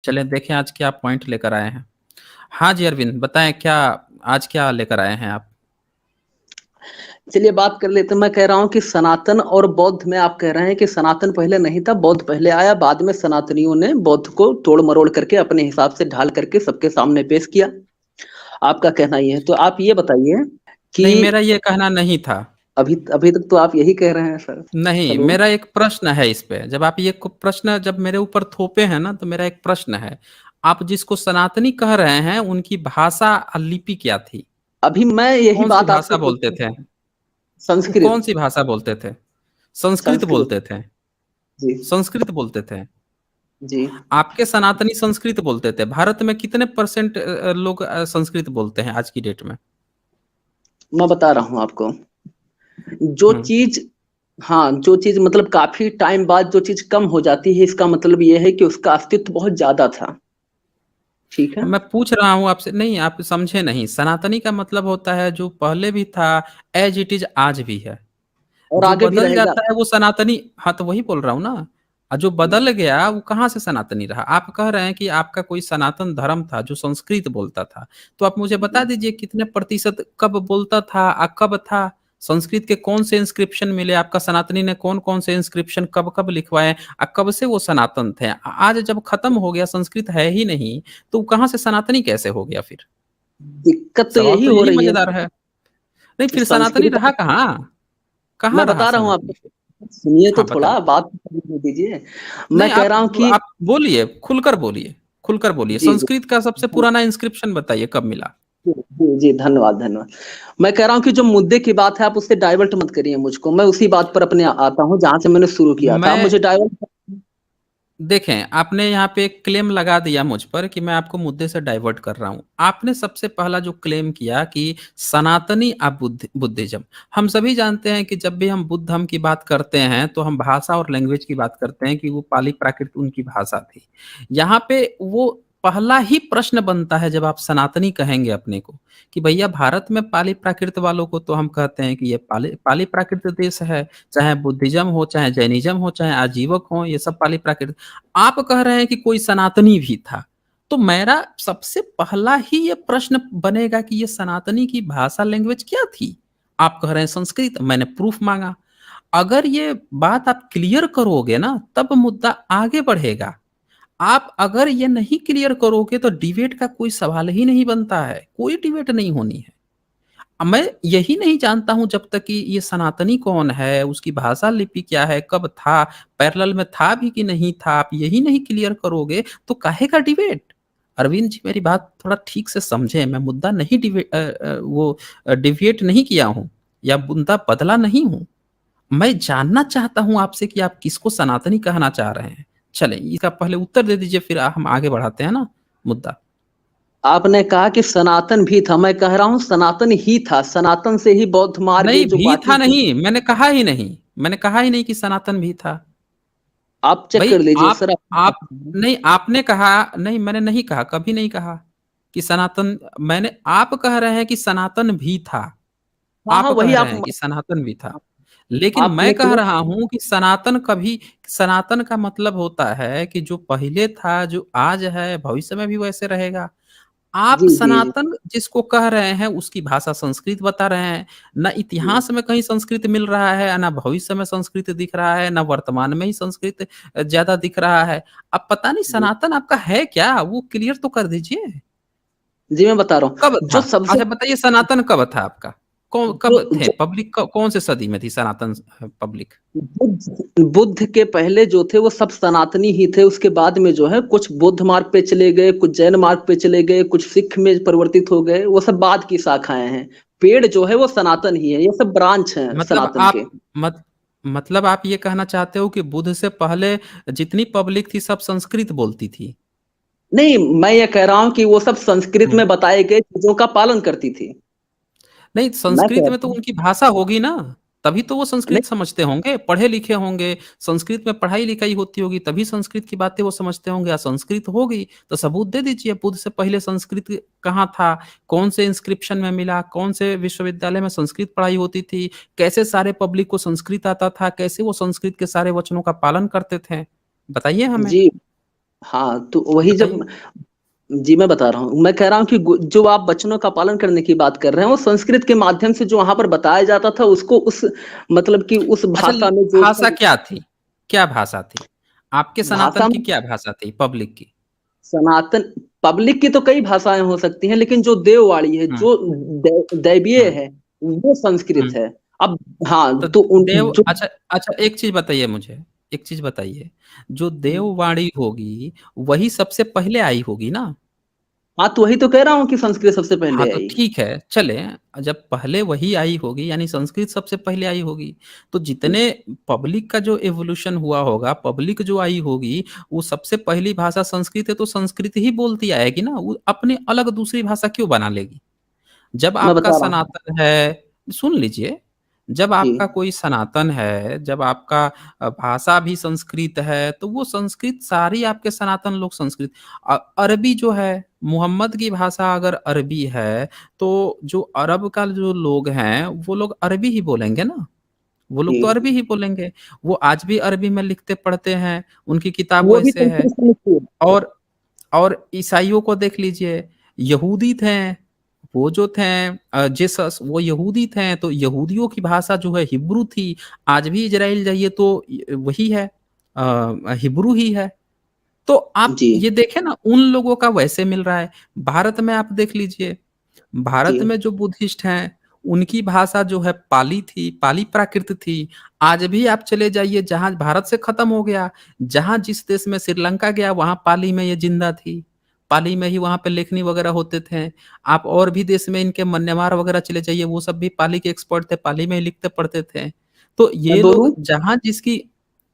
चलें देखें आज क्या पॉइंट लेकर आए हैं। हाँ जी, अरविंद बताएँ क्या आज क्या लेकर आए हैं आप? चलिए बात कर लेते हैं। मैं कह रहा हूँ कि सनातन और बौद्ध में आप कह रहे हैं कि सनातन पहले नहीं था, बौद्ध पहले आया, बाद में सनातनियों ने बौद्ध को तोड़ मरोड़ करके अपने हिसाब से ढाल करके सबके सामने पेश किया। आपका कहना ये है, तो आप ये बताइए नहीं, कि मेरा ये कहना नहीं था। अभी अभी तक तो आप यही कह रहे हैं सर। नहीं, चलो, मेरा एक प्रश्न है इस पे। जब आप ये प्रश्न जब मेरे ऊपर थोपे हैं ना, तो मेरा एक प्रश्न है। आप जिसको सनातनी कह रहे हैं, उनकी भाषा लिपि क्या थी? अभी मैं यही कौन सी बात आपसे भाषा बोलते पूछूं। थे? वो कौन संस्कृत। सी भाषा बोलते थे? संस्कृत संस्कृत। बोलते थे। जी। संस्कृत बोलते थे। जी। आपके सनातनी संस्कृत बोलते थे। भारत में कितने परसेंट लोग संस्कृत बोलते हैं आज की डेट में? मैं बता रहा हूँ आपको, जो हम्म। चीज, हाँ, जो चीज मतलब काफी टाइम बाद जो चीज कम हो जाती है, इसका मतलब ये है कि उसका अस्तित्व बहुत ज्यादा था। ठीक है। मैं पूछ रहा हूँ आपसे, नहीं आप समझे नहीं। सनातनी का मतलब होता है जो पहले भी था, एज इट इज आज भी है। और जो आगे भी बदल रहेगा। जाता है वो सनातनी। हाँ, तो वही बोल रहा हूँ ना। जो बदल गया वो कहाँ से सनातनी रहा? आप कह रहे हैं कि आपका कोई सनातन धर्म था जो संस्कृत बोलता था। तो आप मुझे बता दीजिए कितने प्रतिशत कब बोलता था कब था? संस्कृत के कौन से इंस्क्रिप्शन मिले आपका? सनातनी ने कौन कौन से इंस्क्रिप्शन कब कब लिखवाए? कब से वो सनातन थे? आज जब खत्म हो गया, संस्कृत है ही नहीं, तो कहाँ से सनातनी कैसे हो गया फिर? दिक्कत तो सवाल यही तो हो यही रही है। मजेदार है। नहीं, फिर सनातनी संस्कृत। रहा कहाँ? कहाँ मैं रहा बता रहा हूँ सनातनी? आपको, सुनिए तो हाँ, बताइए। थोड़ा बात करने दीजिए। मैं नहीं, कह आप रहा हूँ कि आप बोलिए, खुलकर बोलिए। खुलकर बोलिए, जी जी संस्कृत का सबसे पुराना इंस्क्रिप्शन बताइए कब मिला? जी जी जी, धन्यवाद धन्यवाद। मैं कह रहा हूँ कि जो मुद्दे की बात है आप उससे डाइवर्ट मत करिए मुझको, मैं उसी बात पर अपने आता हूँ जहां से मैंने शुरू किया था, आप मैं मुझे डाइवर्ट। देखें, आपने यहाँ पे एक क्लेम लगा दिया मुझ पर कि मैं आपको मुद्दे से डाइवर्ट कर रहा हूँ। आपने सबसे पहला जो क्लेम किया कि सनातनी बुद्धिज्म। हम सभी जानते हैं कि जब भी हम बुद्धम की बात करते हैं तो हम भाषा और लैंग्वेज की बात करते हैं कि वो पाली प्राकृत उनकी भाषा थी। यहाँ पे वो पहला ही प्रश्न बनता है जब आप सनातनी कहेंगे अपने को, कि भैया भारत में पाली प्राकृत वालों को तो हम कहते हैं कि ये पाली पाली प्राकृत देश है। चाहे बुद्धिज्म हो, चाहे जैनिज्म हो, चाहे आजीवक हो, ये सब पाली प्राकृत। आप कह रहे हैं कि कोई सनातनी भी था। तो मेरा सबसे पहला ही ये प्रश्न बनेगा कि ये सनातनी की भाषा लैंग्वेज क्या थी? आप कह रहे हैं संस्कृत, मैंने प्रूफ मांगा। अगर ये बात आप क्लियर करोगे ना, तब मुद्दा आगे बढ़ेगा। आप अगर ये नहीं क्लियर करोगे तो डिबेट का कोई सवाल ही नहीं बनता है, कोई डिबेट नहीं होनी है। मैं यही नहीं जानता हूँ जब तक कि ये सनातनी कौन है, उसकी भाषा लिपि क्या है, कब था, पैरेलल में था भी कि नहीं था, आप यही नहीं क्लियर करोगे तो काहे का डिबेट? अरविंद जी, मेरी बात थोड़ा ठीक से समझें। मैं मुद्दा नहीं डिविएट नहीं किया हूँ या मुद्दा बदला नहीं हूँ। मैं जानना चाहता हूँ आपसे कि आप किसको सनातनी कहना चाह रहे हैं। चलें, इसका पहले उत्तर दे दीजिए, फिर हम आगे बढ़ाते हैं ना मुद्दा। आपने कहा कि सनातन भी था, मैं कह रहा हूँ सनातन ही था, सनातन से ही बौद्ध मार्ग नहीं, जो भी बाकी था थे। नहीं, मैंने कहा ही नहीं। मैंने कहा ही नहीं कि सनातन भी था। आप चेक भाई कर लीजिए आप सर। आप नहीं, आपने कहा। नहीं, मैंने नहीं कहा, कभी नहीं कहा कि सनातन। मैंने आप कह रहे हैं कि सनातन भी था। हाँ हाँ, आप वही कह रहे आप हैं कि सनातन भी था। लेकिन मैं आपने कह क्लियर। रहा हूं कि सनातन का मतलब होता है कि जो पहले था, जो आज है, भविष्य में भी वैसे रहेगा। आप जी जी जी सनातन जिसको कह रहे हैं उसकी भाषा संस्कृत बता रहे हैं। ना जी इतिहास में कहीं संस्कृत मिल रहा है, ना भविष्य में संस्कृत दिख रहा है, ना वर्तमान में ही संस्कृत ज्यादा दिख रहा है। अब पता नहीं जी सनातन आपका है क्या, वो क्लियर तो कर दीजिए। जी, मैं बता रहा कब हूँ था? जो सबसे, अच्छा बताइए, सनातन कब था आपका? कब जो थे जो पब्लिक? कौन से सदी में थी सनातन पब्लिक? बुद्ध के पहले जो थे वो सब सनातनी ही थे, उसके बाद में जो है कुछ बौद्ध मार्ग पे चले गए, कुछ जैन मार्ग पे चले गए, कुछ सिख में परिवर्तित हो गए, वो सब बाद की शाखाएं हैं। पेड़ जो है वो सनातन ही है, ये सब ब्रांच हैं मतलब सनातन के। आप मत मतलब आप ये कहना चाहते हो कि बुद्ध से पहले जितनी पब्लिक थी सब संस्कृत बोलती थी? नहीं, मैं ये कह रहा हूँ कि वो सब संस्कृत हम्म। में बताए गए चीजों का पालन करती थी। नहीं, मैं संस्कृत कह में तो रहा हूँ उनकी भाषा होगी ना। तभी तो वो नहीं, संस्कृत समझते होंगे, पढ़े लिखे होंगे। संस्कृत में पढ़ाई लिखाई होती होगी, तभी संस्कृत की बातें वो समझते होंगे। या संस्कृत होगी तो सबूत दे दीजिए, बुद्ध से पहले संस्कृत कहाँ था? कौन से इंस्क्रिप्शन में मिला? कौन से विश्वविद्यालय में संस्कृत पढ़ाई होती थी? कैसे सारे पब्लिक को संस्कृत आता था? कैसे वो संस्कृत के सारे वचनों का पालन करते थे? बताइए हमें। जी हाँ, तो वही बताइए। जब जी, मैं बता रहा हूँ। मैं कह रहा हूँ कि जो आप वचनों का पालन करने की बात कर रहे हैं, वो संस्कृत के माध्यम से जो वहाँ पर बताया जाता था, उसको उस मतलब कि उस अच्छा, भाषा में जो भाषा क्या थी? क्या भाषा थी? आपके सनातन भाषा की में क्या भाषा थी पब्लिक की? सनातन पब्लिक की तो कई भाषाएं हो सकती हैं, लेकिन जो देववाणी है, हुँ, जो दैवीय हुँ, है, वो संस्कृत हुँ। है। अब हाँ, तो तो उन देव जो अच्छा अच्छा, एक चीज़ बताइए मुझे, एक चीज़ बताइए, जो देववाणी होगी, वही सबसे पहले आई होगी ना? हाँ, तो वही तो कह रहा हूँ कि संस्कृत सबसे हाँ, पहले तो आई। ठीक है, चलें, जब पहले वही आई होगी यानी संस्कृत सबसे पहले आई होगी, तो जी, जितने पब्लिक का जो इवोल्यूशन हुआ होगा, पब्लिक जो आई होगी, वो सबसे पहली भाषा संस्कृत है, तो संस्कृत ही बोलती आएगी ना, वो अपनी अलग दूसरी भाषा क्यों बना लेगी? जब मैं आपका बता रहा हूँ। सनातन है, सुन लीजिए, जब जी, आपका कोई सनातन है, जब आपका भाषा भी संस्कृत है, तो वो संस्कृत सारी आपके सनातन लोग संस्कृत अरबी जो है, मुहम्मद की भाषा अगर अरबी है, तो जो अरब का जो लोग हैं, वो लोग अरबी ही बोलेंगे ना, वो लोग तो जी। अरबी ही बोलेंगे। वो आज भी अरबी में लिखते पढ़ते हैं, उनकी किताब वो भी वैसे है। संस्कृत से लिखी है। और और ईसाइयों को देख लीजिए, यहूदी थे, वो जो थे जीसस वो यहूदी थे, तो यहूदियों की भाषा जो है हिब्रू थी। आज भी इज़राइल जाइए तो वही है, हिब्रू ही है। तो आप जी, ये देखें ना, उन लोगों का वैसे मिल रहा है। भारत में आप देख लीजिए, जी। भारत में जो बुद्धिस्ट हैं, उनकी भाषा जो है पाली थी, पाली प्राकृत थी। आज भी आप चले जाइए जहाँ भारत से खत्म हो गया, जहाँ जिस देश में श्रीलंका गया वहाँ पाली में ये ज़िंदा थी। पाली में ही वहाँ पे लेखनी वगैरह होते थे। आप और भी देश में इनके म्यांमार वगैरह चले जाइए, वो सब भी पाली के एक्सपर्ट थे, पाली में ही लिखते पढ़ते थे। तो मैं ये लोग बोलूँ? जहाँ जिसकी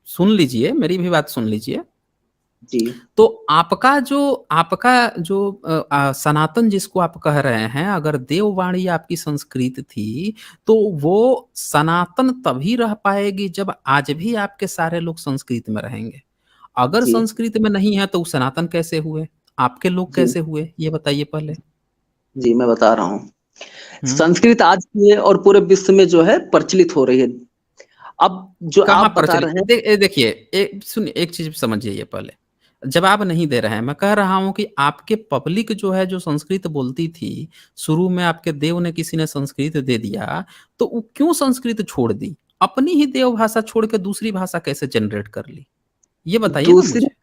सुन लीजिए, मेरी भी बात सुन लीजिए। जी, तो आपका जो सनातन जिसको आप कह रहे हैं, अगर देववाणी आपकी संस्कृत थी, तो वो सनातन तभी रह पाएगी जब आज भी आपके सारे लोग संस्कृत में रहेंगे। अगर जी, संस्कृत में नहीं है तो वो सनातन कैसे हुए? आपके लोग जी, कैसे हुए? ये बताइए पहले? जी, मैं बता रहा हूँ। हुँ। संस्कृत आज भी है और पूरे विश्व में जो है प्रचलित हो रही है। अब जो कहाँ आप बता प्रचलित रहे हैं, देखिए, सुनिए, एक चीज़ समझिए ये पहले। जवाब नहीं दे रहे हैं, मैं कह रहा हूँ कि आपके पब्लिक जो है जो संस्कृत बोलती थी, शुरू में आपके देव ने किसी ने संस्कृत दे दिया, तो वो क्यों संस्कृत छोड़ दी? अपनी ही देव भाषा छोड़ के दूसरी भाषा कैसे जनरेट कर ली? ये बताइए ना दूसरी मुझे।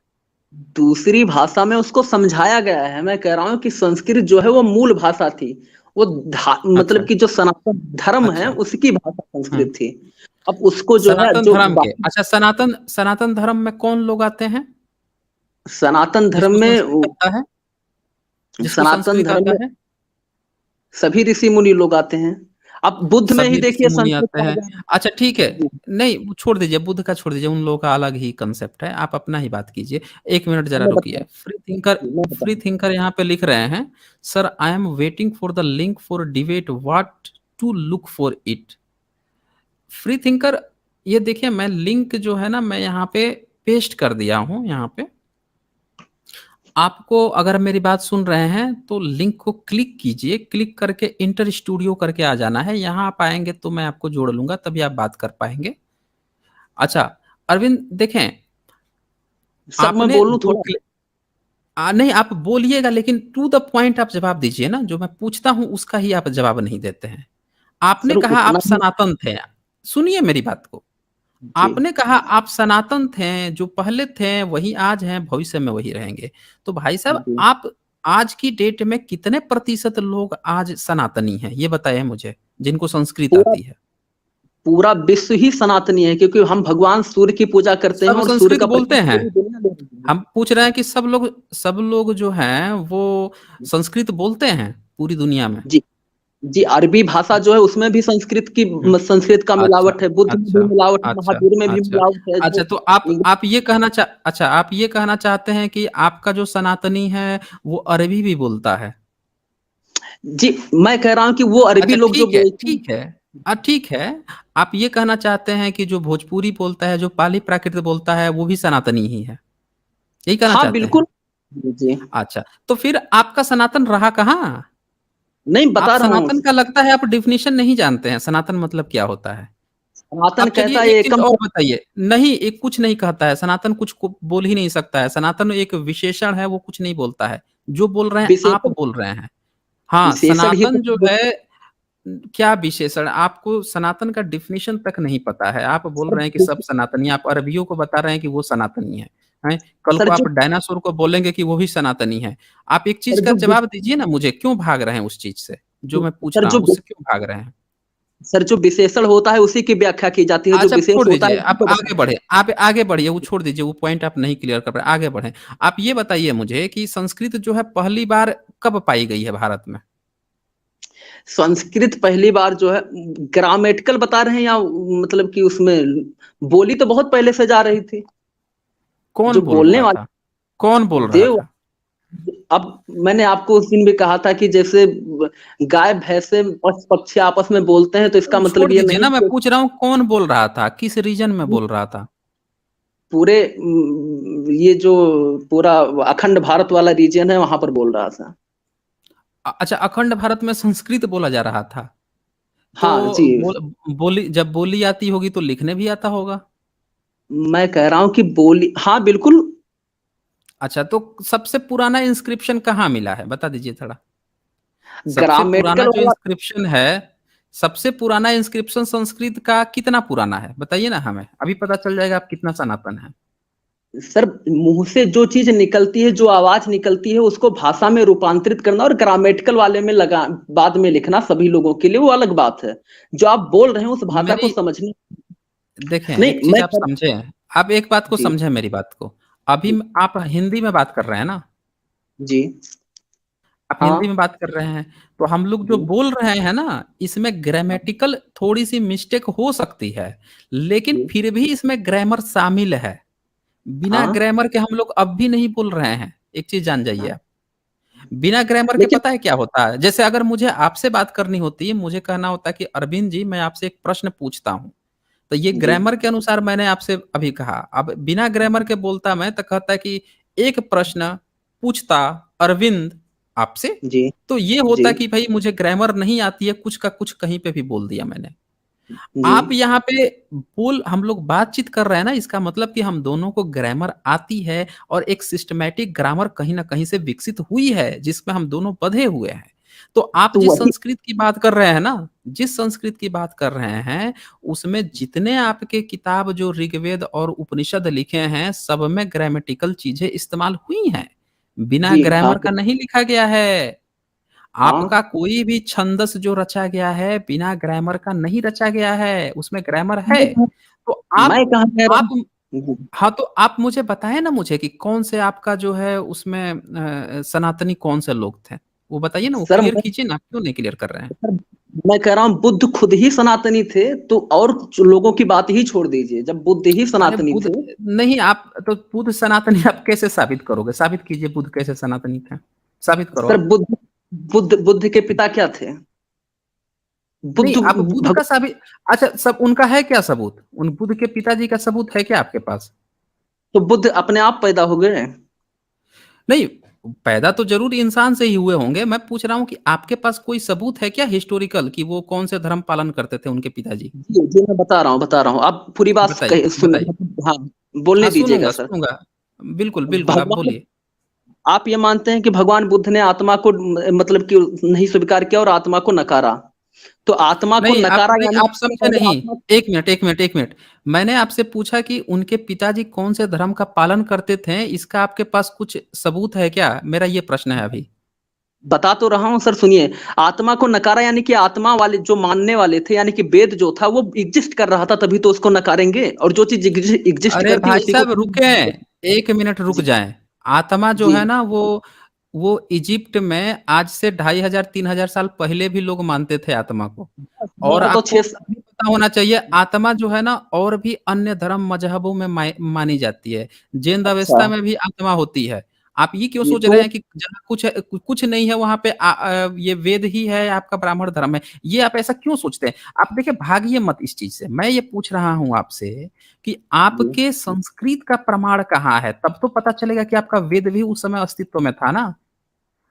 दूसरी भाषा में उसको समझाया गया है। मैं कह रहा हूँ कि संस्कृत जो है वो मूल भाषा थी। वो अच्छा, मतलब कि जो सनातन धर्म है अच्छा। उसकी भाषा हुँ। संस्कृत थी। अब उसको जो है सनातन जो धर्म के अच्छा, सनातन धर्म में कौन लोग आते हैं? सनातन धर्म जिसको संस्कृत में आता है? जिसको सनातन संस्कृत धर्म आता में है? सभी ऋषि मुनि लोग आते हैं। अब बुद्ध में ही सभी देखिए ऋषि-मुनि संस्कृत आते कहा हैं। जा रहा अच्छा ठीक है, है। नहीं वो छोड़ दीजिए, बुद्ध का छोड़ दीजिए, उन लोगों का अलग ही कांसेप्ट है, आप अपना ही बात कीजिए। 1 मिनट ज़रा मैं बता रुकिए। मैं बता फ्री थिंकर यहाँ पे लिख रहे हैं, sir I am waiting for the link for debate what to look for it. Free thinker ये देखिए, मैं लिंक जो है ना मैं यहाँ पे पेस्ट कर दिया हूँ यहाँ पे। आपको अगर मेरी बात सुन रहे हैं तो लिंक को क्लिक कीजिए, क्लिक करके इंटर स्टूडियो करके आ जाना है। यहाँ आप आएँगे तो मैं आपको जोड़ लूँगा तभी आप बात कर पाएँगे। अच्छा, अरविंद देखें, सब मैं आपने बोलूँ 2 थोड़ा? नहीं आप बोलिएगा लेकिन टू द पॉइंट आप जवाब दीजिए ना, जो मैं पूछता हूँ उसका ही आप जवाब नहीं देते हैं। आपने सर कहा उतना आप ही सनातन थे, सुनिए मेरी बात को। जी। आपने कहा आप सनातन थे, जो पहले थे वही आज हैं, भविष्य में वही रहेंगे। तो भाई साहब जी। आप आज की डेट में कितने प्रतिशत लोग आज सनातनी हैं? ये बताइए मुझे, जिनको संस्कृत पूरा आती है? पूरा विश्व ही सनातनी है, क्योंकि हम भगवान सूर्य की पूजा करते हैं सब और सूर्य संस्कृत का बोलते प्रतीक हैं? पूरी दुनिया ले रही है। हम पूछ रहे हैं कि सब लोग जो हैं वो संस्कृत बोलते हैं पूरी दुनिया में? जी, जी, अरबी भाषा जो है उसमें भी हुँ। संस्कृत का अच्छा, मिलावट है, बुद्ध में भी अच्छा, मिलावट है, अच्छा, महावीर में भी अच्छा। मिलावट है, अच्छा जो तो आप ये कहना चाहते हैं कि आपका जो सनातनी है, वो अरबी भी बोलता है? जी, मैं कह रहा हूँ कि वो अरबी अच्छा लोग जो ठीक है, बोलते हैं। ठीक है। ठीक है। आप ये कहना चाहते हैं कि जो भोजपुरी बोलता है, जो पाली प्राकृत बोलता है, वो भी सनातनी ही है। यही कहना हाँ, चाहते हैं? बिल्कुल। जी, अच्छा, तो फिर आपका सनातन रहा कहाँ? नहीं आप बता रहा हूँ। सनातन का लगता है आप डेफ़िनिशन नहीं जानते हैं, सनातन मतलब क्या होता है? सनातन अब चलिए कहता है एक ये चीज़ कम। और बताइए, नहीं एक कुछ नहीं कहता है, सनातन कुछ को बोल ही नहीं सकता है, सनातन एक विशेषण है, वो कुछ नहीं बोलता है। जो बोल रहे हैं आप विशेषण, बोल रहे हैं। हाँ, विशेषण ही सनातन जो तो। है क्या विशेषण, आपको सनातन का डेफिनिशन तक नहीं पता है। आप बोल सर रहे हैं कि सब सनातनी, आप अरबियों को बता रहे हैं कि वो सनातनी है। हैं? कल सर को जो आप डायनासोर को बोलेंगे कि वो भी सनातनी है। आप एक सर चीज़ का जो जवाब दीजिए ना मुझे, क्यों भाग रहे हैं उस चीज़ से? जो मैं पूछ सर रहा जो हूँ, उससे क्यों भाग रहे हैं? सर जो विशेषण होता है उसी की व्याख्या की जाती है, जो अच्छा, विशेष छोड़ होता है दीजिए, उसी आप को आगे बढ़े, आप आगे बढ़िए, वो छोड़ दीजिए, वो पॉइंट आप नहीं क्लियर कर पाए, आगे बढ़ें। आप ये बताइए मुझे कि संस्कृत जो है पहली बार कब पाई गई है भारत में? संस्कृत पहली बार जो है ग्रामेटिकल बता रहे हैं या मतलब कि उसमें बोली तो बहुत पहले से जा रही थी। कौन जो बोल बोलने रहा था? कौन बोल वाले रहा देव, था? अब मैंने आपको उस दिन भी कहा था कि जैसे गाय भैंसे पक्षी आपस में बोलते हैं तो इसका छोड़ मतलब ये दीजिए नहीं ना, मैं कि पूछ रहा हूँ कौन बोल रहा था, किस रीजन में बोल रहा था? पूरे ये जो पूरा अखंड भारत वाला रीजन है वहां पर बोल रहा था। अच्छा, अखंड भारत में संस्कृत बोला जा रहा था। तो हाँ जी। बोली जब बोली आती होगी तो लिखने भी आता होगा। मैं कह रहा हूँ कि बोली, हाँ बिल्कुल। अच्छा, तो सबसे पुराना इंस्क्रिप्शन कहाँ मिला है, बता दीजिए थोड़ा। सबसे पुराना ग्रामेटिकल जो वाला। इंस्क्रिप्शन है, सबसे पुराना इंस्क्रिप्शन संस्कृत का कितना पुराना है बताइए ना हमें, अभी पता चल जाएगा आप कितना सनातन है। सर मुंह से जो चीज निकलती है, जो आवाज निकलती है उसको भाषा में रूपांतरित करना और ग्रामेटिकल वाले में लगा बाद में लिखना सभी लोगों के लिए वो अलग बात है। जो आप बोल रहे हैं उस भाषा को मेरी समझने। देखें, नहीं एक चीज मैं आप समझें, आप एक बात को जी समझें मेरी बात को। अभी जी आप हिंदी में बात कर रहे हैं ना, जी आप हिंदी में हाँ बात कर रहे हैं, तो हम लोग जो जी बोल रहे हैं ना, इसमें ग्रामेटिकल थोड़ी सी मिस्टेक हो सकती है, लेकिन जी फिर भी इसमें ग्रामर शामिल है। बिना हाँ ग्रामर के हम लोग अब भी नहीं बोल रहे हैं, एक चीज जान जाइए हाँ। आप। बिना ग्रामर के लेकिन पता है क्या होता है, जैसे अगर मुझे आपसे बात करनी होती है, मुझे कहना होता है कि अरविंद जी मैं आपसे एक प्रश्न पूछता हूँ, तो ये जी ग्रामर के अनुसार मैंने आपसे अभी कहा। अब बिना ग्रामर के बोलता मैं तो कहता कि एक प्रश्न पूछता अरविंद आपसे, जी तो ये जी होता कि भाई मुझे ग्रामर नहीं आती है, कुछ का कुछ कहीं पे भी बोल दिया मैंने। जी आप यहाँ पे बोल हम लोग बातचीत कर रहे हैं ना, इसका मतलब कि हम दोनों को ग्रामर आती है और एक सिस्टमैटिक ग्रामर कहीं ना कहीं से विकसित हुई है, जिसमें हम दोनों बंधे हुए हैं। तो आप तो जिस वही। संस्कृत की बात कर रहे हैं ना, जिस संस्कृत की बात कर रहे हैं, उसमें जितने आपके किताब जो ऋग्वेद और उपनिषद लिखे हैं, सब में ग्रामेटिकल चीजें इस्तेमाल हुई हैं। बिना जी हाँ ग्रामर का नहीं लिखा गया है। आपका हाँ। कोई भी छंदस जो रचा गया है, बिना ग्रामर का नहीं रचा गया है, उसमें ग्रामर है। मैं कहाँ तो मैं कहाँ कह रहा आप हूँ। जी। हाँ, तो आप मुझे बताएँ ना मुझे कि कौन से आपका जो है उसमें सनातनी कौन से लोग थे? वो बताइए ना, वो सर क्लियर मैं कीजिए ना, क्यों नहीं क्लियर कर रहे हैं? सर, मैं कह रहा हूँ बुद्ध खुद ही सनातनी थे, तो और जो लोगों की बात ही छोड़ दीजिए, जब बुद्ध ही अरे सनातनी बुद्ध थे। नहीं, आप तो बुद्ध सनातनी आप कैसे साबित करोगे? साबित कीजिए बुद्ध कैसे सनातनी थे? साबित करो सर आप। बुद्ध के पिता क्या थे? नहीं, बुद्ध आप बुद्ध भग, का साबित अच्छा सब उनका है क्या सबूत? उन बुद्ध के पिताजी का सबूत है क्या आपके पास? तो बुद्ध अपने आप पैदा हो गए। नहीं, पैदा तो ज़रूर इंसान से ही हुए होंगे। मैं पूछ रहा हूँ कि आपके पास कोई सबूत है क्या हिस्टोरिकल कि वो कौन से धर्म पालन करते थे उनके पिताजी? जी जी मैं बता रहा हूँ, आप पूरी बात बताइए, सुन। बताइए। हाँ, बोलने हाँ, दीजिएगा सुनूँगा, सर। सुनूँगा। बिल्कुल, बिल्कुल, आप भगवान, बोलिए। आप ये मानते हैं कि भगवान बुद्ध ने आत्मा को मतलब कि नहीं स्वीकार किया और आत्मा को नकारा? तो आत्मा को नहीं, आप नकारा नहीं, यानी आप समझे पहले नहीं। आत्मा। 1 मिनट, 1 मिनट, 1 मिनट। मैंने आपसे पूछा कि उनके पिताजी कौन से धर्म का पालन करते थे, इसका आपके पास कुछ सबूत है क्या? मेरा ये प्रश्न है अभी। बता तो रहा हूँ सर, सुनिए। आत्मा को नकारा यानी कि आत्मा वाले जो मानने वाले थे, यानी कि वेद जो था वो एग्जिस्ट कर रहा था, तभी तो उसको नकारेंगे, और जो चीज एग्जिस्ट अरे करती है भाई उसी को। साहब रुकें, 1 मिनट रुक जी जाएँ। आत्मा जो जी है ना वो इजिप्ट में आज से 2500 3000 साल पहले भी लोग मानते थे आत्मा को। और हमारा तो आपको 6। ये भी पता होना चाहिए आत्मा जो है ना और भी अन्य धर्म मजहबों में मानी जाती है। जैन अच्छा। अवस्था में भी आत्मा होती है। आप ये क्यों ये सोच तो रहे हैं कि जहाँ कुछ है कुछ नहीं है वहाँ पे ये वेद ही है आपका ब्राह्मण धर्म है। ये आप ऐसा क्यों सोचते हैं? आप देखिए भागिए मत इस चीज़ से। मैं ये पूछ रहा हूँ आपसे कि जी, आपके संस्कृत का प्रमाण कहाँ है? तब तो पता चलेगा कि आपका वेद भी उस समय अस्तित्व में था ना।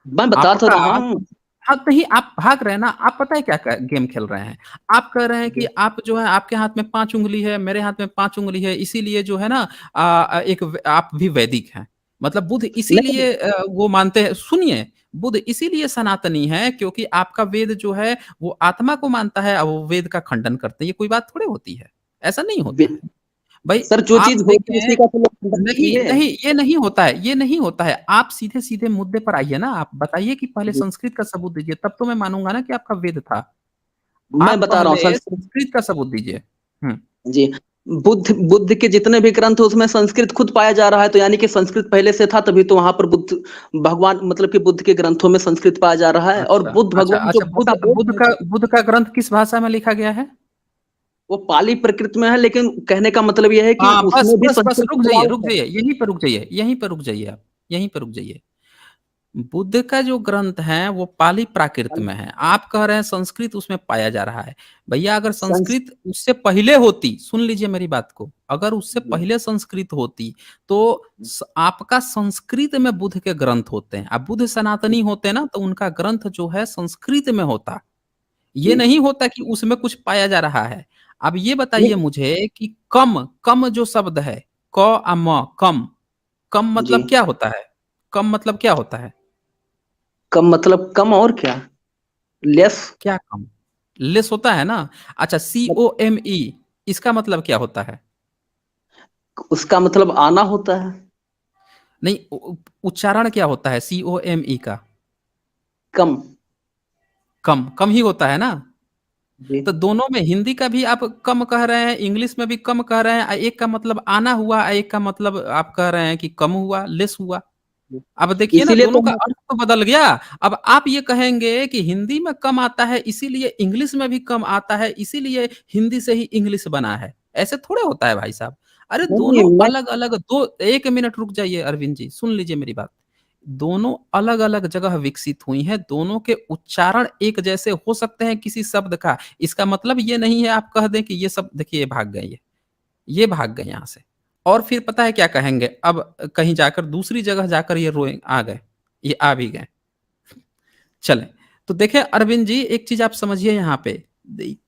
मैं बता तो आपका रहा हूँ। हाँ, नहीं आप भाग रहे हैं ना, आप पता है क्या क गेम खेल रहे हैं? आप कह रहे हैं कि जी, आप जो है आपके हाथ में 5 उँगली है, मेरे हाथ में 5 उँगली है, इसीलिए जो है ना एक व आप भी वैदिक हैं। मतलब बुद्ध नहीं, इसीलिए वो मानते हैं सुनिए, बुद्ध इसीलिए सनातनी है क्योंकि आपका वेद जो है वो आत्मा को मानता है और वो वेद का खंडन करते हैं, ये कोई बात थोड़ी होती है। ऐसा नहीं होता बि है। भई सर जो आप चीज़ होती है देखें उसी का तो लोग खंडन नहीं, करेंगे। नहीं, ये नहीं होता है, ये नहीं होता है। आप सीधे-सीधे मुद्दे पर आइए ना, आप बताइए कि पहले जी, संस्कृत का सबूत दीजिए, तब तो मैं मानूँगा ना कि आपका वेद था। मैं आप बता रहा हूँ पहले संस्कृत। संस्कृत का सबूत दीजिए। हुँ, जी, बुद्ध बुद्ध के जितने भी ग्रंथ हैं उसमें संस्कृत खुद पाया जा रहा है, तो यानी कि संस्कृत पहले से था, तभी तो वहाँ पर बुद्ध भगवान मतलब कि बुद्ध के ग्रंथों में संस्कृत पाया जा रहा है, और अच्छा, बुद्ध अच्छा, भगवान जो अच्छा भाषा बोल रहे हैं, बुद्ध का ग्रंथ किस भाषा में लिखा गया है? वो पाली प्रकृति में है, लेकिन कहने का मतलब ये है कि हाँ, बस, उसमें भी बस, बस संस्कृत मिलावट रुक है। जाइए, यहीं पे रुक जाइए, यहीं पे रुक जाइए आप, यहीं पे रुक जाइए। बुद्ध का जो ग्रंथ है वो पाली प्राकृत में है। आप कह रहे हैं संस्कृत उसमें पाया जा रहा है। भैया अगर संस संस्कृत उससे पहले होती, सुन लीजिए मेरी बात को, अगर उससे जी, पहले संस्कृत होती तो आपका संस्कृत में बुद्ध के ग्रंथ होते हैं। अब बुद्ध सनातनी होते ना तो उनका ग्रंथ जो है संस्कृत में होता। ये जी, नहीं होता कि उसमें कुछ पाया जा रहा है। अब ये बताइए नहीं, मुझे कि कम, कम जो शब्द है क आ म कम, कम जी, मतलब क्या होता है? कम मतलब क्या होता है? कम मतलब कम और क्या? लेस। क्या कम? लेस होता है ना? अच्छा COME इसका मतलब क्या होता है? उसका मतलब आना होता है। नहीं उ उ उच्चारण क्या होता है COME का? कम। कम, कम ही होता है ना? जी, तो दोनों में हिंदी का भी आप कम कह रहे हैं, इंग्लिश में भी कम कह रहे हैं एक का मतलब आना हुआ, एक का मतलब आप कह रहे हैं कि कम हुआ, लेस हुआ। जी। अब देखिए ना इसीलिए तो दोनों का हम अर्थ तो बदल गया। अब आप ये कहेंगे कि हिंदी में कम आता है इसीलिए इंग्लिश में भी कम आता है, इसीलिए हिंदी से ही इंग्लिश बना है। ऐसे थोड़े होता है भाई साहब। अरे नहीं, दोनों मैं अलग-अलग दो 1 मिनट रुक जाइए अरविंद जी, सुन लीजिए मेरी बात। दोनों अलग-अलग जगह विकसित हुई हैं, दोनों के उच्चारण एक जैसे हो सकते हैं किसी शब्द का, इसका मतलब ये नहीं है आप कह दें कि ये सब देखिए ये भाग गए ये भाग गए यहाँ से। और फिर पता है क्या कहेंगे, अब कहीं जाकर दूसरी जगह जाकर ये रोए आ गए, ये आ भी गए। चलें, तो देखें अरविंद जी एक चीज़ आप समझिए यहाँ पे,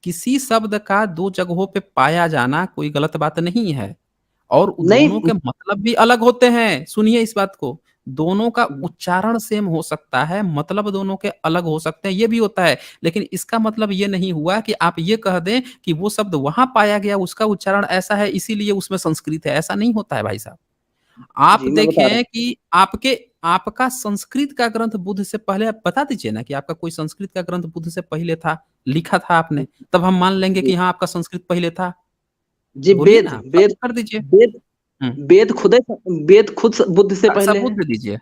किसी शब्द का 2 जगहों पे पाया जाना कोई गलत बात नहीं है और दोनों नहीं, के मतलब भी अलग होते हैं, सुनिए इस बात को। दोनों का उच्चारण सेम हो सकता है, मतलब दोनों के अलग हो सकते हैं, ये भी होता है। लेकिन इसका मतलब ये नहीं हुआ कि आप ये कह दें कि वो शब्द वहाँ पाया गया, उसका उच्चारण ऐसा है इसीलिए उसमें संस्कृत है, ऐसा नहीं होता है भाई साहब। आप जी, मैं बता रहा देखें कि आपके आपका संस्कृत का ग्रंथ बुद्ध से पहले आप बता दीजिए ना कि आपका कोई संस्कृत का ग्रंथ बुद्ध से पहले था, लिखा था आपने, हूँ। तब हम मान लेंगे जी, कि हाँ, आपका संस्कृत पहले था। जी, बोलिए ना, साबित वेद कर दीजिए। वेद हुँ, वेद खुद बुद्ध से पहले सबूत है। दे दीजिए।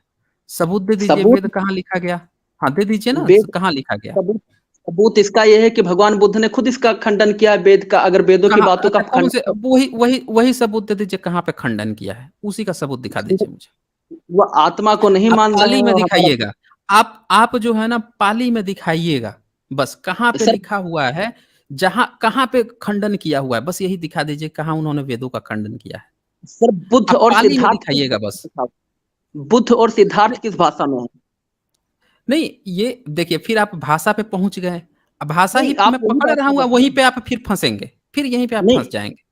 सबूत दे दीजिए सबूत वेद कहाँ लिखा गया? हाँ, दे दीजिए ना, वेद कहाँ लिखा गया? सबूत सबूत इसका ये है कि भगवान बुद्ध ने खुद इसका खंडन किया है, वेद का, अगर वेदों की कहाँ बातों का अच्छा कौन से खंडन वही वही वही सबूत दे दीजिए कहाँ पे खंडन किया है? उसी का सबूत दिखा दीजिए मुझे। वो आत्मा को नहीं आप मान रहे पाली हैं में और हमारा दिखाइएगा। आप जो है ना पाली में दिखाइएगा। बस कहाँ पे सर लिखा हुआ है, जहाँ कहाँ पे खंडन किया हुआ है, बस यही दिखा दीजिए कहाँ उन्होंने वेदों का खंडन किया है। सर बुद्ध आप और पाली में सिद्धार्थ किस दिखाइएगा बस। भाषा में था? बुद्ध और नहीं, सिद्धार्थ किस भाषा में है? नहीं ये देखिए फिर आप भाषा पे पहुँच गए। अब भाषा नहीं, ही आप मैं वही पकड़ बात रहा कर हूँ रहे वहीं हैं। पे आप फिर फँसेंगे। फिर यहीं पे आप फँस नहीं, जाएँगे।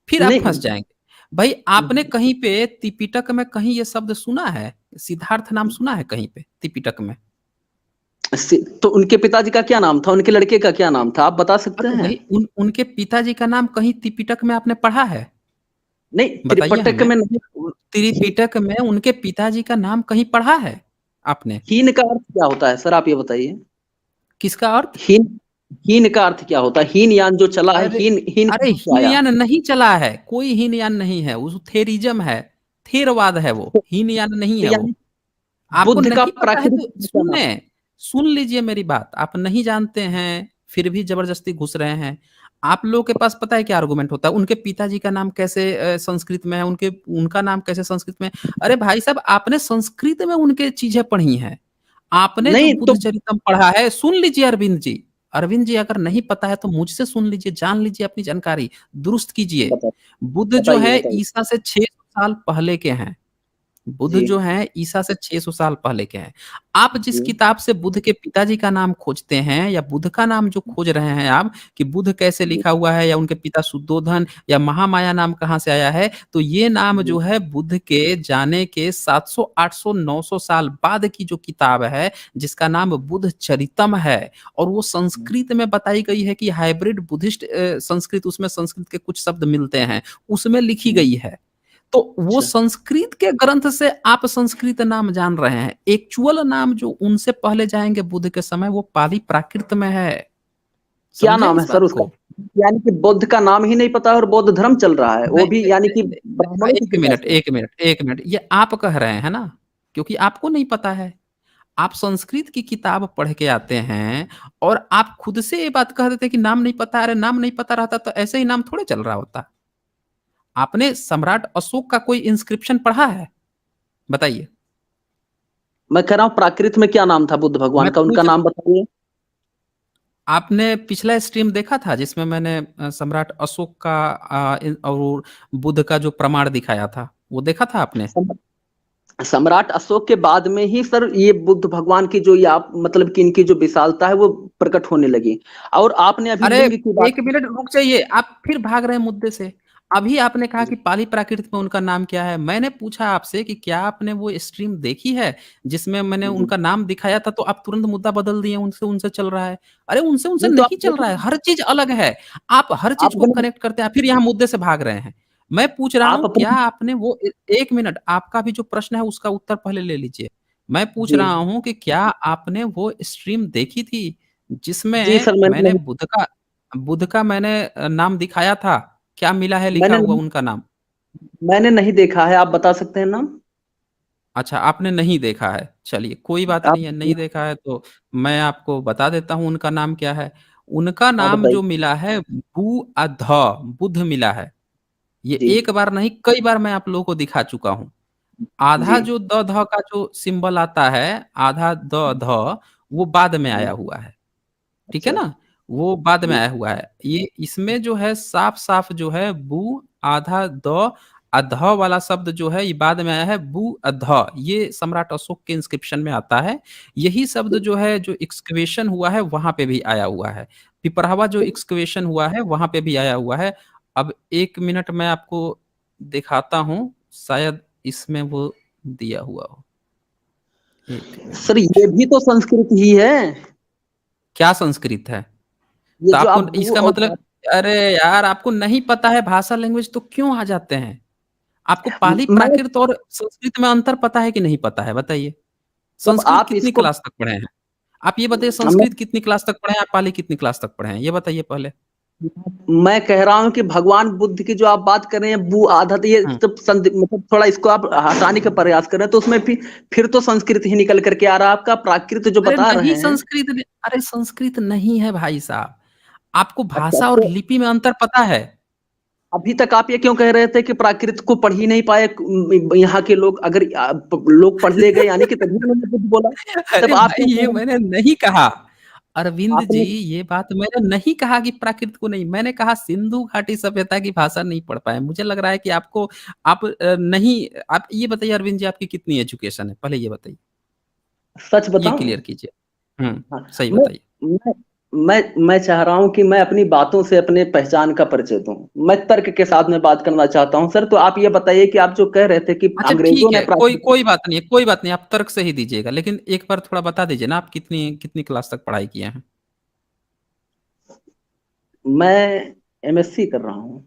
फिर आप फँस नहीं, जाएँगे। भाई आपने कहीं पे त्रिपिटक में कहीं ये शब्द सुना है? सिद्धार्थ नाम सुना है कहीं पे त्रिपिटक में? तो उनके पिताजी का क्या नाम था? उनके लड़के का क्या नाम था? आप बता सकते अरे हैं? भाई उनके पिताजी का नाम कहीं त्रिपिटक में आपने पढ़ा है? नहीं, बताइए त्रिपिटक हमें। में नहीं। ही, त्रिपिटक में उनके पिताजी का नाम कहीं पढ़ा है आपने? हीन का अर्थ क्या होता है सर, आप ये बताइए। किसका अर्थ? हीन हीन का अर्थ क्या होता है? हीनयान जो चला है, अरे हीन हीन अरे कहाँ से आया? हीनयान नहीं चला है, कोई हीनयान नहीं है, वो थेरिज़्म है, थेरवाद है वो, तो, हीनयान नहीं तो है वो। यानी आपको बुद्ध का नहीं पता है प्राकृतिक तो नाम क्या नाम? सुने, सुन लीजिए मेरी बात। आप नहीं जानते हैं, फिर भी ज़बरदस्ती घुस रहे हैं। आप लोगों के पास पता है क्या आर्गुमेंट होता है? उनके पिताजी का नाम कैसे संस्कृत में है, उनका नाम कैसे संस्कृत में है? अरे भाई साहब, आपने संस्कृत में उनके चीज़ें पढ़ी हैं। आपने जो नहीं तो बुद्ध चरितम पढ़ा है सुन लीजिए अरविंद जी। अरविंद जी अगर नहीं पता है तो मुझसे सुन लीजिए, जान लीजिए अपनी जानकारी, दुरुस्त कीजिए। बता बुद्ध जो बताइए है बताइए। ईसा से 600 साल पहले के हैं। बुद्ध जी, जो हैं ईसा से 600 साल पहले के हैं। आप जिस जी, किताब से बुद्ध के पिताजी का नाम खोजते हैं या बुद्ध का नाम जो खोज रहे हैं आप कि बुद्ध कैसे जी, लिखा हुआ है या उनके पिता शुद्धोधन या महामाया नाम कहाँ से आया है, तो ये नाम जी, जो है बुद्ध के जाने के 700, 800, 900 साल बाद की जो किताब है, जिसका नाम बुद्ध चरितम है और वो संस्कृत में बताई गई है कि हाइब्रिड बुद्धिस्ट संस्कृत उसमें संस्कृत के कुछ शब्द मिलते हैं, उसमें लिखी जी, गई है। तो वो अच्छा। संस्कृत के ग्रंथ से आप संस्कृत नाम जान रहे हैं। एक्चुअल नाम जो उनसे पहले जाएँगे बुद्ध के समय वो पाली प्राकृत में है। क्या समझे नाम है इस सर बात उसका? को? यानी कि बुद्ध का नाम ही नहीं पता है और बौद्ध धर्म चल रहा है, वो नहीं, भी नहीं, यानी कि नहीं, नहीं, नहीं, ब्राह्मणों की 1 कृपा मिनट, से। 1 मिनट, 1 मिनट। ये आप कह रहे हैं ना, क्योंकि आपको नहीं पता है। आप संस्कृत की किताब पढ़ के आते हैं और आप खुद से ये बात कह देते हैं कि नाम नहीं पता। अरे नाम नहीं पता रहता तो ऐसे ही नाम थोड़े चल रहा होता। आपने सम्राट अशोक का कोई इंस्क्रिप्शन पढ़ा है? बताइए। मैं कह रहा हूँ प्राकृत में क्या नाम था बुद्ध भगवान मैं का? उनका पूछ नाम बताइए। आपने पिछला स्ट्रीम देखा था जिसमें मैंने सम्राट अशोक का और बुद्ध का जो प्रमाण दिखाया था, वो देखा था आपने? सम- सम्राट अशोक के बाद में ही सर ये बुद्ध भगवान की जो ये आप मतलब कि इनकी जो विशालता है वो प्रकट होने लगी। और आपने अभी अरे लिंग की बात 1 मिनट रुक जाइए, आप फिर भाग रहे हैं मुद्दे से। अभी आपने कहा कि पाली प्राकृत में उनका नाम क्या है? मैंने पूछा आपसे कि क्या आपने वो स्ट्रीम देखी है, जिसमें मैंने जी, उनका नाम दिखाया था, तो आप तुरंत मुद्दा बदल दिए, उनसे उनसे चल रहा है। अरे उनसे उनसे नहीं तो आप नहीं चल रहा है, हर चीज़ अलग है। आप हर चीज़ आप को अपने कनेक्ट करते हैं, फिर यहाँ मुद्दे से भाग रहे हैं। मैं पूछ रहा आप हूँ, क्या अपने आपने वो 1 मिनट, आपका भी जो प्रश्न है उसका उत्तर पहले ले लीजिए। मैं पूछ जी, रहा हूँ कि क्या आपने वो स्ट्रीम देखी थी, जी जिसमें सर मैंने मैंने नहीं बुद्ध का मैंने नाम दिखाया था, क्या मिला है लिखा मैंने हुआ नहीं उनका नाम? मैंने नहीं देखा है, आप बता सकते हैं नाम? अच्छा, आपने नहीं देखा है। चलिए, कोई बात आप नहीं है, नहीं देखा है तो मैं आपको बता देता हूँ उनका नाम क्या है। उनका हाँ नाम बताइए। जो मिला है बुद्ध मिला है। ये जी, एक बार नहीं कई बार मैं आप लोगों को दिखा चुका हूँ। आधा जी, जो ध का जो सिंबल आता है, आधा ध, वो बाद में आया जी, हुआ है। ठीक है अच्छा, ना? वो बाद में जी, आया हुआ है। ये इसमें जो है साफ-साफ जो है आधा द ध वाला शब्द जो है ये बाद में आया है ध। ये सम्राट अशोक के इंस्क्रिप्शन में आता है। यही शब्द जो है जो एक्सकवेशन हुआ है वहाँ पे भी आया हुआ है। पिपरावा जो एक्सकवेशन हुआ है वहाँ पे भी आया हुआ है। अब 1 मिनट मैं आपको दिखाता हूँ, शायद इसमें वो दिया हुआ हो। 1 सर मिनट। ये भी तो संस्कृत ही है। क्या संस्कृत है? ये तो जो आप आपको बू इसका और मतलब अरे यार आपको नहीं पता है भाषा लैंग्वेज तो क्यों आ जाते हैं? आपको पाली मैं प्राकृत और संस्कृत में अंतर पता है कि नहीं पता है बताइए? जब संस्कृत आप कितनी इसको क्लास तक पढ़े हैं? आप ये बताइए मैं संस्कृत कितनी क्लास तक पढ़े हैं, आप पाली कितनी क्लास तक पढ़े हैं? ये बताइए पहले? मैं कह रहा हूँ कि भगवान बुद्ध की जो आप बात कर रहे हैं बू आधा तो ये हुँ। तो मतलब थोड़ा इसको आप हटाने का प्रयास कर रहे हैं तो उसमें फिर तो संस्कृत ही निकल करके आ रहा है आपका प्राकृत जो अरे बता नहीं रहे हैं। संस्कृत न अरे संस्कृत नहीं है भाई साहब। आपको अच्छा भाषा और तो लिपि में अंतर पता है? अभी तक आप ये क्यों कह रहे थे कि प्राकृत को पढ़ ही नहीं पाए यहाँ के लोग? अगर लोग पढ़ ले गए यानी कि तभी उन्होंने बुद्ध बोला। तब अरे आप भाई क्यों कह ये रहे हैं? मैंने नहीं कहा। अरविंद जी आपने ये बात मैंने नहीं कहा कि प्राकृत को नहीं, मैंने कहा सिंधु घाटी सभ्यता की भाषा नहीं पढ़ पाए। मुझे लग रहा है कि आपको आप नहीं आप ये बताइए अरविंद जी आपकी कितनी एजुकेशन है? पहले ये बताइए। सच ये बताऊं? क्लियर कीजिए। हुँ, हाँ, सही मैं बताइए। मैं मैं चाह रहा हूं कि मैं अपनी बातों से अपने पहचान का परिचय दूं। मैं तर्क के साथ में बात करना चाहता हूं सर। तो आप ये बताइए कि आप जो कह रहे थे कि अच्छा अंग्रेजों ठीक ने है, कोई प्राकृत कोई बात नहीं है, कोई बात नहीं, आप तर्क से ही दीजिएगा। लेकिन एक बार थोड़ा बता दीजिए ना आप कितनी कितनी क्लास तक पढ़ाई किए हैं? मैं एमएससी कर रहा हूं।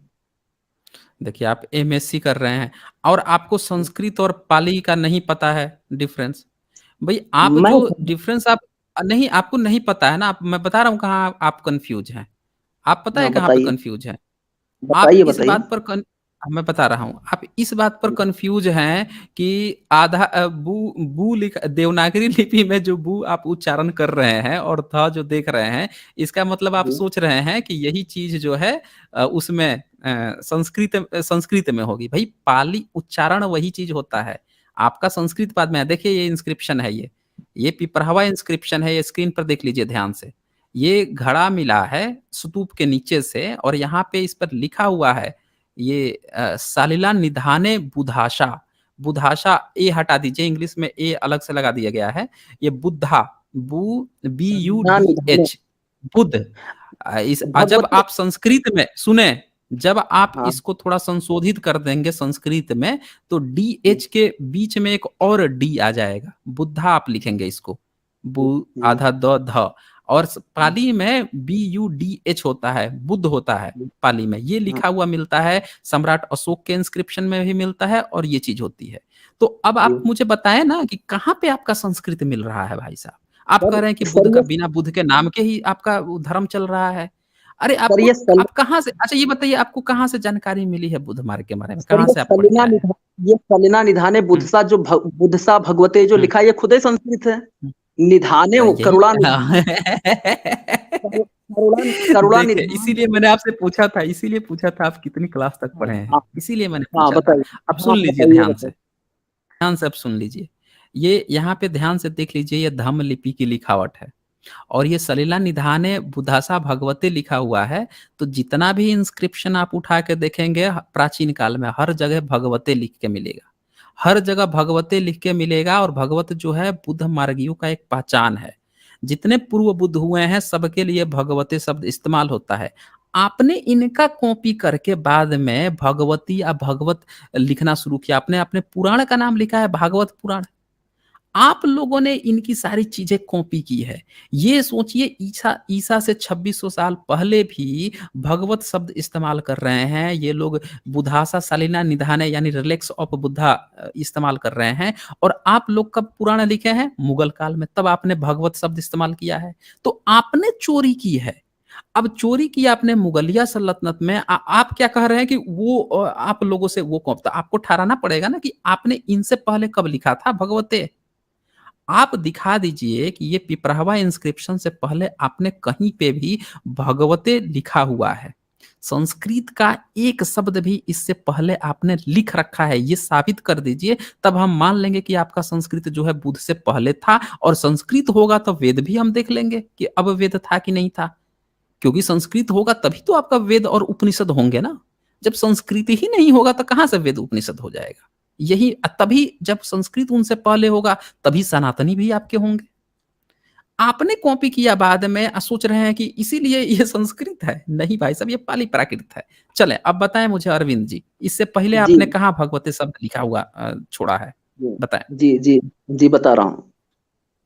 देखिए आप एमएससी कर रहे हैं और आपको संस्कृत और पाली का नहीं पता है डिफरेंस। भई आप मैं जो डिफरेंस आप नहीं आपको नहीं पता है ना आप मैं बता रहा हूँ कहाँ आप कन्फ्यूज़ हैं। आप पता है हाँ कहाँ पे बताइए, कन्फ्यूज़ हैं? आप बताइए, इस बताइए। बात पर कन मैं बता रहा हूँ। आप इस बात पर कन्फ्यूज़ हैं कि आधा बू बू लिख देवनागरी लिपि में जो बू आप उच्चारण कर रहे हैं और थ जो देख रहे हैं, इसका मतलब आप जी, सोच रहे हैं कि यही चीज़ जो है उसमें संस्कृत में होगी। भई पाली उच्चारण वही चीज़ होता है। आपका संस्कृत बाद में है। देखिए ये इंस्क्रिप्शन है ये। ये पिपरावा इंस्क्रिप्शन है, ये स्क्रीन पर देख लीजिए ध्यान से। ये घड़ा मिला है स्तूप के नीचे से और यहाँ पे इस पर लिखा हुआ है ये सालिला निधाने बुधाशा बुधाशा ए हटा दीजिए, इंग्लिश में ए अलग से लगा दिया गया है। ये बुद्धा, ना निधाने BUDH, बुध। जब भगवती। आप संस्कृत में सुने, जब आप हाँ। इसको थोड़ा संशोधित कर देंगे संस्कृत में, तो DH के बीच में एक और डी आ जाएगा, बुद्धा आप लिखेंगे इसको, जी बु जी आधा द ध, और पाली में BUDH होता है, बुद्ध होता है जी पाली में। ये हाँ, लिखा हुआ मिलता है सम्राट अशोक के इंस्क्रिप्शन में भी मिलता है, और ये चीज होती है। तो अब जी। आप मुझे बताएं ना कि कहाँ पे आपका संस्कृत मिल रहा है भाई साहब। आप कह सर रहे हैं कि बुद्ध सर का, ये बिना बुद्ध के नाम के ही आपका वो धर्म चल रहा है। अरे सर आपको, ये सल आप कहाँ से, अच्छा ये बताइए आपको कहाँ से जानकारी मिली है बुद्ध मार्ग के बारे में, सर कहाँ ये से आप पढ़ के सलिना आए हैं? निधा ये सलिना निधाने हुँ, बुधसा जो बुधसा भगवते जो हुँ, लिखा है, ये खुद ही संस्कृत है। हुँ। निधाने वो यही करुणा हाँ। करुणा करुणा देखिए, निधान। इसीलिए मैंने आपसे पूछा था, इसीलिए पूछा था आप कितनी क्लास तक हाँ पढ़े हैं, हाँ इसीलिए मैंने हाँ, पूछा था। बताइए। अब हाँ सुन लीजिए बताइए ध्यान से, बताइए। ध्यान से अब सुन लीजिए। ये यहाँ पे ध्यान से देख लीजिए, ये धम्म लिपि की लिखावट है। और ये सलिला निधाने बुधासा भगवते लिखा हुआ है। तो जितना भी इंस्क्रिप्शन आप उठा के देखेंगे प्राचीन काल में, हर जगह भगवते लिख के मिलेगा, हर जगह भगवते लिख के मिलेगा। और भगवत जो है बुद्ध मार्गियों का एक पहचान है। जितने पूर्व बुद्ध हुए हैं सबके लिए भगवते शब्द इस्तेमाल होता है। आपने इनका कॉपी करके बाद में भगवती या भगवत लिखना शुरू किया। आपने अपने पुराण का नाम लिखा है भागवत पुराण। आप लोगों ने इनकी सारी चीजें कॉपी की है। ये सोचिए, ईसा ईसा से 2600 साल पहले भी भगवत शब्द इस्तेमाल कर रहे हैं ये लोग। बुधासा सालिना निधाने यानी रिलेक्स ऑफ बुद्धा इस्तेमाल कर रहे हैं। और आप लोग कब पुराण लिखे हैं? मुगल काल में, तब आपने भगवत शब्द इस्तेमाल किया है। तो आपने चोरी की है। अब चोरी की आपने मुगलिया सल्तनत में। आप क्या कह रहे हैं कि वो आप लोगों से वो कौन था? आपको ठहराना पड़ेगा ना कि आपने इनसे पहले कब लिखा था भगवते। आप दिखा दीजिए कि ये पिपरावा इंस्क्रिप्शन से पहले आपने कहीं पे भी भगवते लिखा हुआ है। संस्कृत का एक शब्द भी इससे पहले आपने लिख रखा है, ये साबित कर दीजिए। तब हम मान लेंगे कि आपका संस्कृत जो है बुद्ध से पहले था। और संस्कृत होगा तो वेद भी हम देख लेंगे कि अब वेद था कि नहीं था। क्योंकि संस्कृत होगा तभी तो आपका वेद और उपनिषद होंगे ना। जब संस्कृत ही नहीं होगा तो कहाँ से वेद उपनिषद हो जाएगा। यही तभी जब संस्कृत उनसे पहले होगा, तभी सनातनी भी आपके होंगे। आपने कॉपी किया बाद में, सोच रहे हैं कि इसीलिए ये संस्कृत है। नहीं भाई साहब, ये पाली प्राकृत है। चले अब बताएं मुझे अरविंद जी, इससे पहले जी आपने कहाँ भगवते शब्द लिखा हुआ छोड़ा है? जी बताएं। जी जी जी, बता रहा हूँ।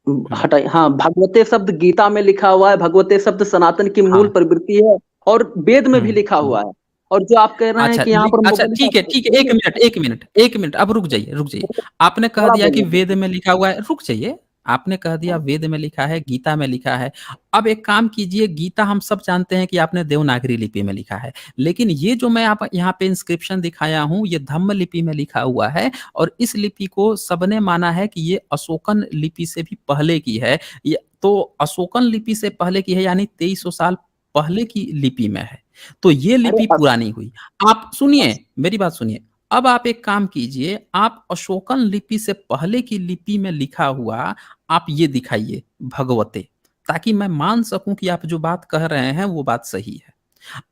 हम्म, हटाई, हाँ, भगवते शब्द गीता में लिखा हुआ है। भगवते शब्द सनातन की मूल हाँ। प्रवृत्ति है, और वेद में भी लिखा हम्म। हुआ है। और जो आप कह रहे हैं अच्छा कि यहाँ पर अच्छा, मुगल का, ठीक है, एक मिनट एक मिनट एक मिनट, अब रुक जाइए रुक जाइए। आपने कह थोड़ा दिया कि बोलने वेद दीजिए। में लिखा हुआ है, रुक जाइए। आपने कह दिया हाँ वेद में लिखा है, गीता में लिखा है। अब एक काम कीजिए, गीता हम सब जानते हैं कि आपने देवनागरी लिपि में लिखा है। लेकिन ये जो मैं आप यहाँ पे इंस्क्रिप्शन दिखाया हूँ, ये धम्म लिपि में लिखा हुआ है। और इस लिपि को सबने माना है कि ये अशोकन लिपि से भी पहले की है। ये तो अशोकन लिपि से पहले की है, यानी 2300 साल पहले की लिपि में है। तो ये अरे लिपि पुरानी हुई। आप सुनिए, मेरी बात सुनिए। अब आप एक काम कीजिए, आप अशोकन लिपि से पहले की लिपि में लिखा हुआ आप ये दिखाइए भगवते, ताकि मैं मान सकूं कि आप जो बात कह रहे हैं वो बात सही है।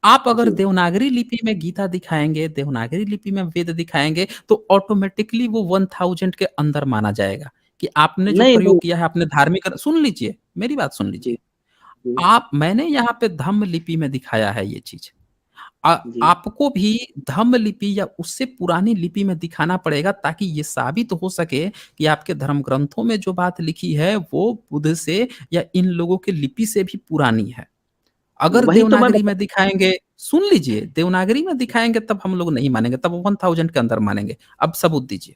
आप अगर जी, देवनागरी लिपि में गीता दिखाएंगे, देवनागरी लिपि में वेद दिखाएंगे, तो ऑटोमेटिकली वो 1000 के अंदर माना जाएगा कि आपने जो नहीं नहीं। प्रयोग किया है, आपने धार्मिक। सुन लीजिए, मेरी बात सुन जी लीजिए। जी आप, मैंने यहाँ पे धम्म लिपि में दिखाया है ये चीज। जी। आपको भी धम्म लिपि या उससे पुरानी लिपि में दिखाना पड़ेगा, ताकि ये साबित हो सके कि आपके धर्म ग्रंथों में जो बात लिखी है वो बुद्ध से या इन लोगों की लिपि से भी पुरानी है। अगर वही तो मैं देवनागरी बता। में दिखाएंगे, सुन लीजिए, देवनागरी में दिखाएंगे तब हम लोग नहीं मानेंगे, तब 1000 के अंदर मानेंगे। अब सबूत दीजिए।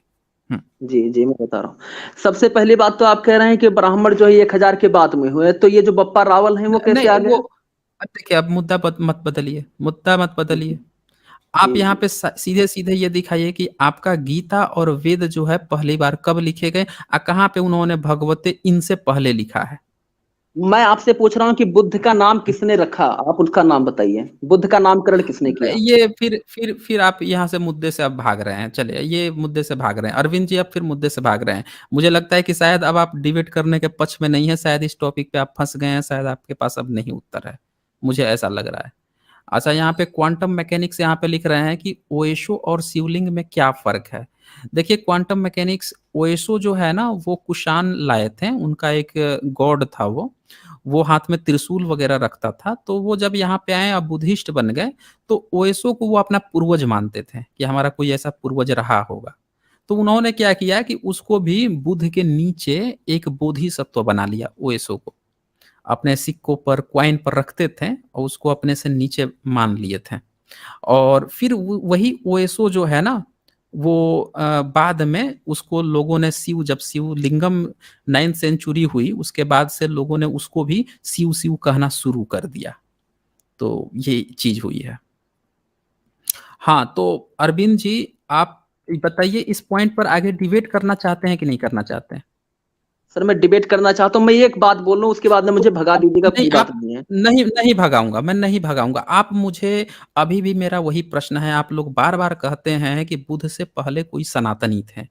जी जी, मैं बता रहा हूँ। सबसे पहली बात तो आप कह रहे हैं कि ब्राह्मण जो है 1000 के बाद में हुए, तो ये जो बप्पा रावल हैं वो कैसे नहीं आ वो, गए? अब देखिए, अब मुद्दा मत बदलिए, मुद्दा मत जी बदलिए। आप जी यहाँ जी। पे सीधे सीधे ये दिखाइए कि आपका गीता और वेद जो है पहली बार कब लिखे गए, कहाँ पे उन्होंने भगवते इनसे पहले लिखा है। मैं आपसे पूछ रहा हूँ कि बुद्ध का नाम किसने रखा, आप उसका नाम बताइए। बुद्ध का नामकरण किसने किया? ये फिर आप यहाँ से मुद्दे से अब भाग रहे हैं। चलिए, ये मुद्दे से भाग रहे हैं अरविंद जी, अब फिर मुद्दे से भाग रहे हैं। मुझे लगता है कि शायद अब आप डिबेट करने के पक्ष में नहीं है, शायद इस टॉपिक पे आप फंस गए हैं, शायद आपके पास अब नहीं उत्तर है। मुझे ऐसा लग रहा है। अच्छा, यहाँ पे क्वांटम मैकेनिक्स यहाँ पे लिख रहे हैं कि ओएशो और शिवलिंग में क्या फ़र्क है? देखिए क्वांटम मैकेनिक्स, ओएशो जो है ना वो कुषाण लाए थे, उनका एक गॉड था वो। वो हाथ में त्रिशूल वगैरह रखता था, तो वो जब यहाँ पे आए और बुद्धिस्ट बन गए, तो ओएशो को वो अपना पूर्वज मानते थे कि हमारा कोई ऐसा पूर्वज रहा होगा। तो उन्होंने क्या किया कि उसको भी बुद्ध के नीचे एक बोधिसत्व बना लिया ओएसओ को। अपने सिक्कों पर, कॉइन पर रखते थे और उसको अपने से नीचे मान लिए थे। और फिर वही ओएसओ जो है ना, वो बाद में उसको लोगों ने शिव, जब शिवलिंगम 9th सेंचुरी हुई, उसके बाद से लोगों ने उसको भी शिव शिव कहना शुरू कर दिया। तो ये चीज़ हुई है। हाँ, तो अरविंद जी, आप बताइए इस पॉइंट पर आगे डिबेट करना चाहते हैं कि नहीं करना चाहते हैं? सर मैं डिबेट करना चाहता हूँ, मैं एक बात बोल रहा हूँ, उसके बाद में तो मुझे भगा अब दीजिएगा, नहीं, कोई बात आप नहीं है। नहीं, नहीं भगाऊँगा, मैं नहीं भगाऊँगा। आप मुझे, अभी भी मेरा वही प्रश्न है, आप लोग बार-बार कहते हैं कि बुद्ध से पहले कोई सनातनी थे।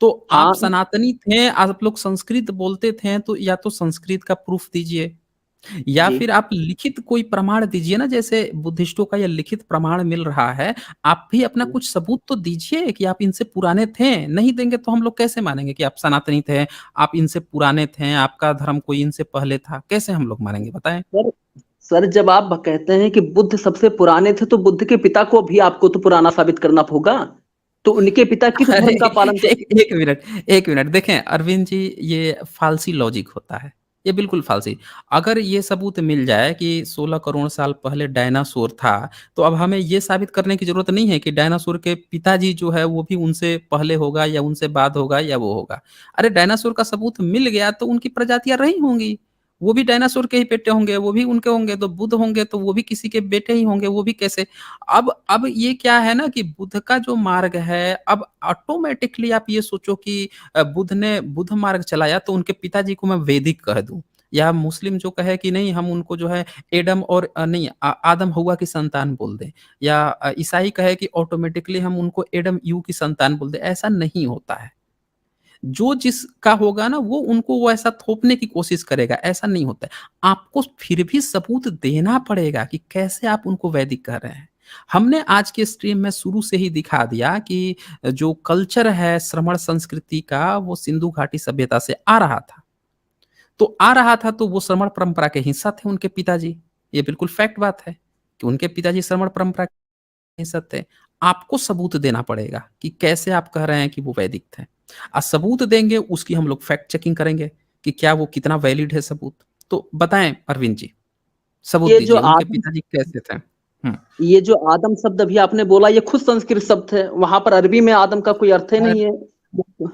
तो आप हाँ सनातनी थे, आप लोग संस्कृत बोलते थे, तो या तो संस्कृत का प्रूफ दीजिए, या जी। फिर आप लिखित कोई प्रमाण दीजिए ना, जैसे बुद्धिस्टों का ये लिखित प्रमाण मिल रहा है, आप भी अपना कुछ सबूत तो दीजिए कि आप इनसे पुराने थे। नहीं देंगे तो हम लोग कैसे मानेंगे कि आप सनातनी थे, आप इनसे पुराने थे, आपका धर्म कोई इनसे पहले था? कैसे हम लोग मानेंगे बताएँ? सर सर जब आप कहते हैं कि बुद्ध सबसे पुराने थे, तो बुद्ध के पिता को भी आपको तो पुराना साबित करना होगा। तो उनके पिता किस अरे धर्म का पालन करते एक एक मिनट, 1 मिनट। देखें अरविंद जी, ये फ़ालसी लॉजिक होता है। ये बिल्कुल फ़ालसी। अगर ये सबूत मिल जाए कि 16 करोड़ साल पहले डायनासोर था, तो अब हमें ये साबित करने की ज़रूरत नहीं है कि डायनासोर के पिताजी जो है वो भी उनसे पहले होगा या उनसे बाद होगा या वो होगा। अरे डायनासोर का सबूत मिल गया तो उनकी प्रजातियाँ रही होंगी। वो भी डायनासोर के ही बेटे होंगे, वो भी उनके होंगे, तो बुद्ध होंगे तो वो भी किसी के बेटे ही होंगे, वो भी कैसे? अब ये क्या है ना कि बुद्ध का जो मार्ग है, अब ऑटोमैटिकली आप ये सोचो कि बुद्ध ने बुद्ध मार्ग चलाया तो उनके पिताजी को मैं वैदिक कह दूँ, या मुस्लिम जो कहे कि नहीं हम उनको जो है एडम और नहीं आदम हव्वा की संतान बोल दें, या ईसाई कहे कि ऑटोमैटिकली हम उनको एडम ईव की संतान बोल दें, ऐसा नहीं होता है। जो जिसका होगा ना वो उनको वो ऐसा थोपने की कोशिश करेगा, ऐसा नहीं होता है। आपको फिर भी सबूत देना पड़ेगा कि कैसे आप उनको वैदिक कह रहे हैं। हमने आज के स्ट्रीम में शुरू से ही दिखा दिया कि जो कल्चर है श्रमण संस्कृति का, वो सिंधु घाटी सभ्यता से आ रहा था। तो आ रहा था तो वो श्रमण परंपरा के हिस्सा थे उनके पिताजी। ये बिल्कुल फैक्ट बात है कि उनके पिताजी श्रमण परंपरा के हिस्सा थे। आपको सबूत देना पड़ेगा कि कैसे आप कह रहे हैं कि वो वैदिक थे। सबूत देंगे उसकी हम लोग फैक्ट चेकिंग करेंगे कि क्या वो कितना वैलिड है सबूत। तो बताएँ अरविंद जी, सबूत ये जो दीजिए उनके आदम पिताजी कैसे थे? हुँ। ये जो आदम शब्द अभी आपने बोला, ये खुद संस्कृत शब्द है, वहां पर अरबी में आदम का कोई अर्थ ही अर नहीं है।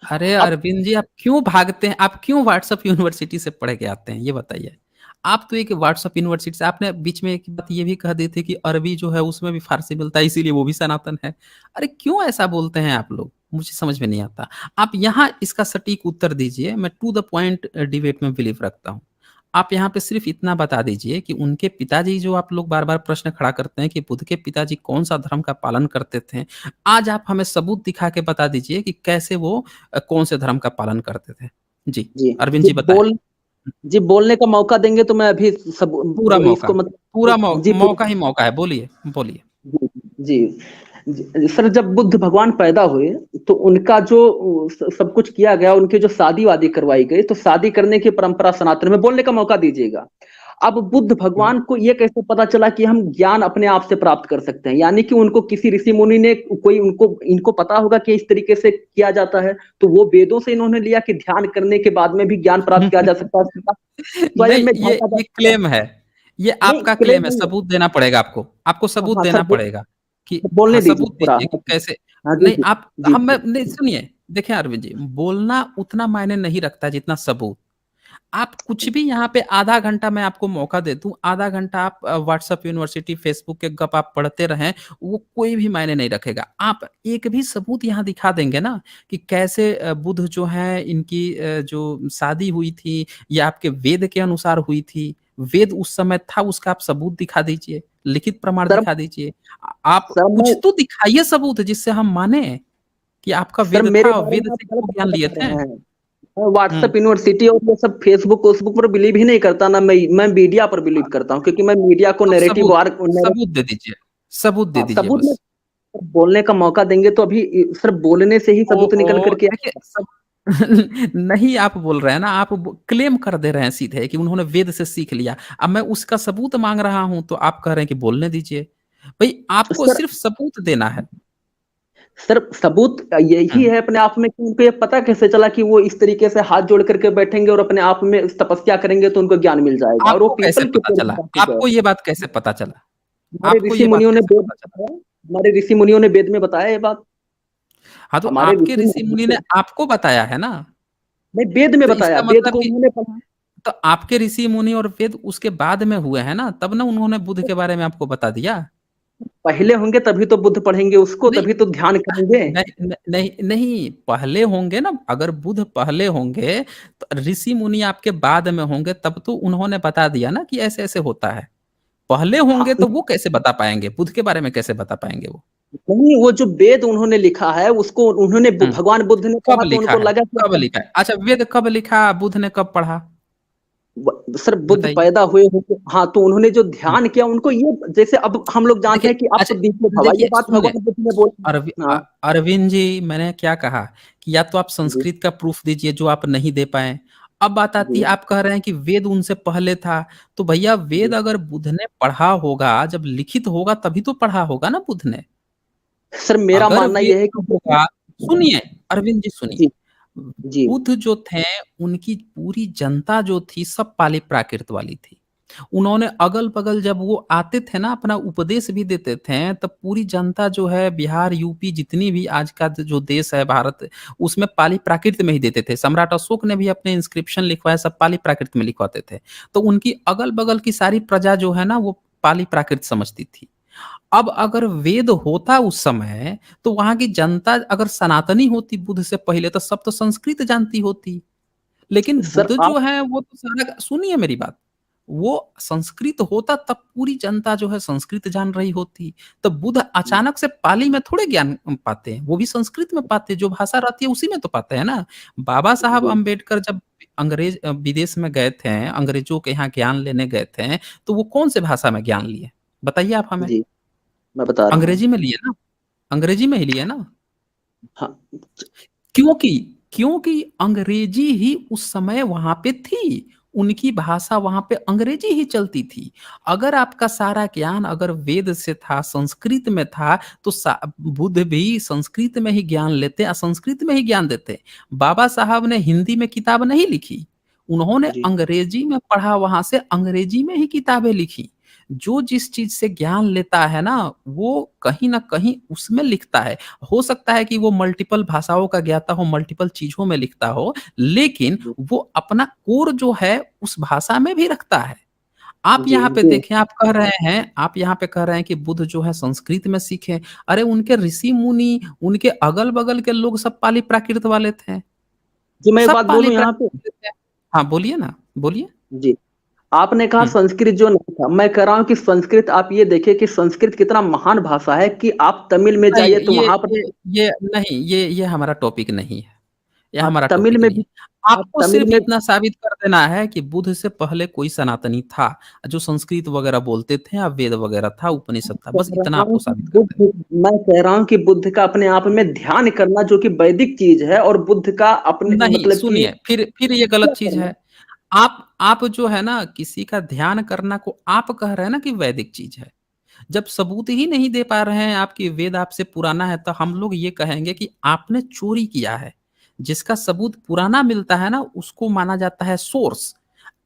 अरे अब अरविंद जी, आप क्यों भागते हैं? आप क्यों व्हाट्सएप यूनिवर्सिटी से पढ़ के आते हैं? ये बताइए। आप तो एक व्हाट्सएप यूनिवर्सिटी से, आपने बीच में एक बात ये भी कह दी थी कि अरबी जो है उसमें भी फ़ारसी मिलता है इसीलिए वो भी सनातन है। अरे क्यों ऐसा बोलते हैं आप लोग? मुझे समझ में नहीं आता। आप यहाँ इसका सटीक उत्तर दीजिए, मैं टू द पॉइंट डिबेट में बिलीव रखता हूँ। आप यहाँ पे सिर्फ़ इतना बता दीजिए कि उनके पिताजी, जो आप लोग बार-बार प्रश्न खड़ा करते हैं कि बुद्ध के पिताजी कौन-सा धर्म का पालन करते थे? आज आप हमें सबूत दिखा के बता दीजिए कि कैसे वो कौन से धर्म का पालन करते थे? जी, जी अरविंद जी जी बताएँ। जी, बोलने का मौका देंगे तो मैं अभी सब पूरा मौका, इसको पूरा मतलब जी मौका ही मौका है, बोलिए, बोलिए। जी, जी, सर जब बुद्ध भगवान पैदा हुए, तो उनका जो सब कुछ किया गया, उनकी जो शादी वादी करवाई गई, तो शादी करने की परंपरा सनातन में, बोलने का मौका दीजिएगा। अब बुद्ध हुँ। भगवान को ये कैसे पता चला कि हम ज्ञान अपने आप से प्राप्त कर सकते हैं, यानी कि उनको किसी ऋषि मुनि ने कोई उनको इनको पता होगा कि इस तरीके से किया जाता है, तो वो वेदों से इन्होंने लिया कि ध्यान करने के बाद में भी ज्ञान प्राप्त किया जा सकता है, स्वयं नहीं, में ये झांका जा ये सकता है। क्लेम है। ये नहीं आपका क्लेम क्लेम है, नहीं है। सबूत देना पड़ेगा आपको। आपको सबूत हाँ सर, देना पड़ेगा कि हाँ, बोलने दीजिए सबूत पूरा। दीजिए कि कैसे। हाँ जी नहीं, जी आप जी हम जी। नहीं सुनिए, देखिए अरविंद जी, बोलना उतना मायने नहीं रखता जितना सबूत। आप कुछ भी यहाँ पे आधा घंटा मैं आपको मौका दे दूँ, आधा घंटा आप व्हाट्सएप यूनिवर्सिटी, फेसबुक के गप आप पढ़ते रहें, वो कोई भी मायने नहीं रखेगा। आप एक भी सबूत यहाँ दिखा देंगे ना कि कैसे बुद्ध जो हैं इनकी जो शादी हुई थी, ये आपके वेद के अनुसार हुई थी। वेद उस समय था, उसका आप सबूत दिखा दीजिए, लिखित प्रमाण सर दिखा दीजिए। आप सर मैं कुछ तो दिखाइए सबूत जिससे हम माने कि आपका सर वेद मेरे था, बारे वेद में आप से गलत क्यों ज्ञान बात लिए बता थे? रहे हैं। हुँ। व्हाट्सएप यूनिवर्सिटी और ये सब फेसबुक पर बिलीव ही नहीं करता ना, मैं मीडिया पर बिलीव करता हूँ, क्योंकि मैं मीडिया को तो नैरेटिव सबूत वार सबूत दे दीजिए, सबूत दे दीजिए सबूत में बस। बोलने का मौका देंगे तो अभी सिर्फ बोलने से ही सबूत निकल ओहो! करके देखिए सब नहीं आप बोल रहे हैं ना, आप ब क्लेम कर दे रहे हैं सीधे कि उन्होंने वेद से सीख लिया। अब मैं उसका सबूत माँग रहा हूँ, तो आप कह रहे हैं कि बोलने दीजिए। भई आपको सर सिर्फ़ सबूत देना है। सर सबूत यही हुँ। है अपने आप में कि उनको ये पता कैसे चला कि वो इस तरीके से हाथ जोड़ करके बैठेंगे और अपने आप में तपस्या करेंगे तो उनको ज्ञान मिल जाएगा, और वो आपको कैसे पीपल के पता पेड़ चला? के पास ही गए। आपको ये बात कैसे पता चला? हमारे आपको ऋषि ये बात मुनियों ने कैसे वेद पता चला? में बताया, हमारे ऋषि मुनियों ने वेद में बताया ये बात। हाँ, तो हमारे आपके ऋषि ऋषि-मुनि ने मुनि आपको बताया है ना, नहीं, वेद में तो बताया, इसका वेद मतलब को कि उन्होंने पढ़ा। तो आपके ऋषि-मुनि और वेद उसके बाद में हुए हैं ना, तब ना उन्होंने बुद्ध के बारे में आपको बता दिया। पहले होंगे तभी तो बुद्ध पढ़ेंगे उसको, नहीं तभी तो ध्यान करेंगे। नहीं न नहीं नहीं, पहले होंगे ना, अगर बुध पहले होंगे, तो ऋषि-मुनि आपके बाद में होंगे, तब तो उन्होंने बता दिया ना कि ऐसे-ऐसे होता है। पहले हाँ, होंगे तो वो कैसे बता पाएँगे? बुध के बारे में कैसे बता पाएँगे वो? नहीं, वो जो वेद उन्होंने लिखा है उसको उन्होंने हुँ, भगवान बुद्ध ने कब पढ़ा तो लिखा उनको है? लगा कि कब लिखा है? अच्छा वेद कब लिखा, बुध ने कब पढ़ा? सर बुद्ध बताइए? पैदा हुए होंगे, हाँ, तो उन्होंने जो हुँ, ध्यान किया उनको ये, जैसे अब हम लोग जानते देखिए हैं कि अब अच्छा तो दीपक हवा, ये देखिए बात सुनिए भगवान बुद्ध ने बोली। हाँ, अरविंद जी मैंने क्या कहा कि या तो आप जी, संस्कृत का प्रूफ दीजिए जो आप नहीं दे पाए। अब बात आती जी, है आप कह रहे हैं कि वेद उनसे पहले था, तो भैया वेद जी। अगर बुद्ध ने पढ़ा होगा, जब लिखित होगा तभी तो पढ़ा होगा ना बुद्ध ने। सर मेरा अगर मानना वेद ये है न कि जैसे होगा सुनिए, अरविंद जी सुनिए। जी, जी, बुद्ध जो थे, उनकी पूरी जनता जो थी सब पाली प्राकृत वाली थी। उन्होंने अगल-बगल जब वो आते थे ना अपना उपदेश भी देते थे, तब पूरी जनता जो है बिहार, यूपी जितनी भी आज का जो देश है भारत, उसमें पाली प्राकृत में ही देते थे। सम्राट अशोक ने भी अपने इंस्क्रिप्शन लिखवाए सब पाली प्राकृत में लिखवाते थे। तो उनकी अगल-बगल की सारी प्रजा जो है ना वो पाली प्राकृत समझती थी। अब अगर वेद होता उस समय, तो वहाँ की जनता अगर सनातनी होती बुद्ध से पहले तो सब तो संस्कृत जानती होती। लेकिन सर बुद्ध आप जो है वो तो सारा सुनिए मेरी बात, वो संस्कृत होता तब पूरी जनता जो है संस्कृत जान रही होती। तो बुद्ध अचानक से पाली में थोड़े ज्ञान पाते हैं, वो भी संस्कृत में पाते हैं, जो भाषा रहती है उसी में तो पाते हैं ना। बाबा साहब जी, अम्बेडकर जब विदेश में गए थे, अंग्रेजों के यहाँ ज्ञान लेने गए थे, तो वो कौन से भाषा में ज्ञान लिए? बताइए आप हमें? जी, मैं बता रहा हूँ। अंग्रेजी में लिए ना? अंग्रेजी में ही लिए ना? हाँ, क्योंकि क्योंकि अंग्रेजी ही उस समय वहाँ पे थी। उनकी भाषा वहाँ पे अंग्रेजी ही चलती थी। अगर आपका सारा ज्ञान अगर वेद से था, संस्कृत में था, तो बुद्ध भी संस्कृत में ही ज्ञान लेते, संस्कृत में ही ज्ञान देते। बाबा साहब ने हिंदी में किताब नहीं लिखी। उन्होंने जी, अंग्रेजी में पढ़ा, वहाँ से अंग्रेजी में ही किताबें लिखी। जो जिस चीज़ से ज्ञान लेता है ना, वो कहीं न कहीं उसमें लिखता है। हो सकता है कि वो मल्टीपल भाषाओं का ज्ञाता हो, मल्टीपल चीज़ों में लिखता हो, लेकिन जी, वो अपना कोर जो है उस भाषा में भी रखता है। आप जी, यहाँ पे जी। देखें, आप यहाँ पे कह रहे हैं कि बुद्ध जो है संस्कृत में सीखे। अरे उनके ऋषि-मुनि, उनके अगल-बगल के लोग सब पाली प्राकृत वाले थे। जी, मैं एक सब बात पाली बोलूँ यहाँ पे? प्राकृत थे। हाँ, बोलिए ना, बोलिए। जी। आपने कहा हुँ। संस्कृत जो नहीं था, मैं कह रहा हूँ कि संस्कृत, आप ये देखिए कि संस्कृत कितना महान भाषा है कि आप तमिल में नहीं, जाइए तो वहाँ पर ये नहीं, ये हमारा टॉपिक नहीं है। ये हाँ, हमारा तमिल टॉपिक में नहीं भी है। आपको तमिल सिर्फ़ में इतना साबित कर देना है कि बुद्ध से पहले कोई सनातनी था, जो संस्कृत वगैरह बोलते थे या वेद वगैरह था, उपनिषद था, बस कह इतना रहा आपको हूँ कि साबित कर देना है। मैं कह रहा हूँ कि बुद्ध का अपने आप में ध्यान करना जो कि वैदिक चीज़ है, और बुद्ध का अपने नहीं, मतलब कि सुनिए, फिर ये गलत क्या चीज़ करना। है। आप जो है ना, किसी का ध्यान करना को आप कह रहे हैं ना कि वैदिक चीज़ है। जब सबूत ही नहीं दे पा रहे हैं, आपकी वेद आपसे पुराना है, तो हम लोग ये कहेंगे कि आपने चोरी किया है। जिसका सबूत पुराना मिलता है ना, उसको माना जाता है सोर्स।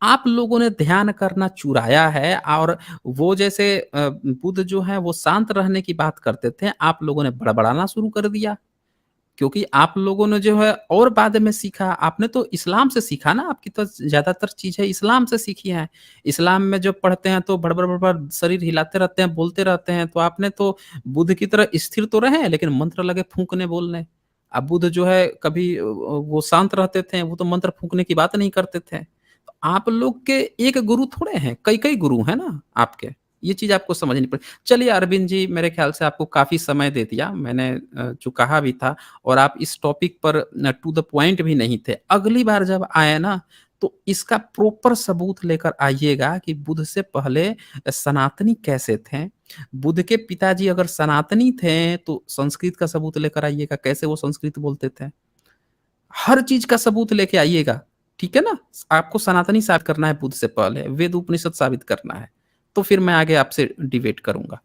आप लोगों ने ध्यान करना चुराया है और वो जैसे बुद्ध जो हैं, वो शांत रहने की बात करते थे, आप लोगों ने बड़बड़ाना शुरू कर दिया। क्योंकि आप लोगों ने जो है और बाद में सीखा, आपने तो इस्लाम से सीखा ना, आपकी तो ज़्यादातर चीज़ें इस्लाम से सीखी हैं। इस्लाम में जब पढ़ते हैं तो भड़-भड़-भड़-भड़ शरीर हिलाते रहते हैं, बोलते रहते हैं, तो आपने तो बुद्ध की तरह स्थिर तो रहे हैं, लेकिन मंत्र लगे फूँकने, बोलने। अब बुद्ध जो है कभी वो शांत रहते थे, वो तो मंत्र फूँकने की बात नहीं करते थे। तो आप लोग के एक गुरु थोड़े हैं, कई-कई गुरु हैं ना आपके। ये चीज़ आपको समझनी पड़े। चलिए अरविंद जी, मेरे ख़्याल से आपको काफ़ी समय दे दिया। मैंने जो कहा भी था और आप इस टॉपिक पर टू द पॉइंट भी नहीं थे। अगली बार जब आए ना, तो इसका प्रॉपर सबूत लेकर आइएगा कि बुद्ध से पहले सनातनी कैसे थे। बुद्ध के पिताजी अगर सनातनी थे, तो संस्कृत का सबूत लेकर आइएगा, कैसे वो संस्कृत बोलते थे। हर चीज़ का सबूत लेके आइएगा, ठीक है ना? आपको सनातनी साबित करना है बुद्ध से पहले, वेद उपनिषद साबित करना है। तो फिर मैं आगे आपसे डिबेट करूँगा।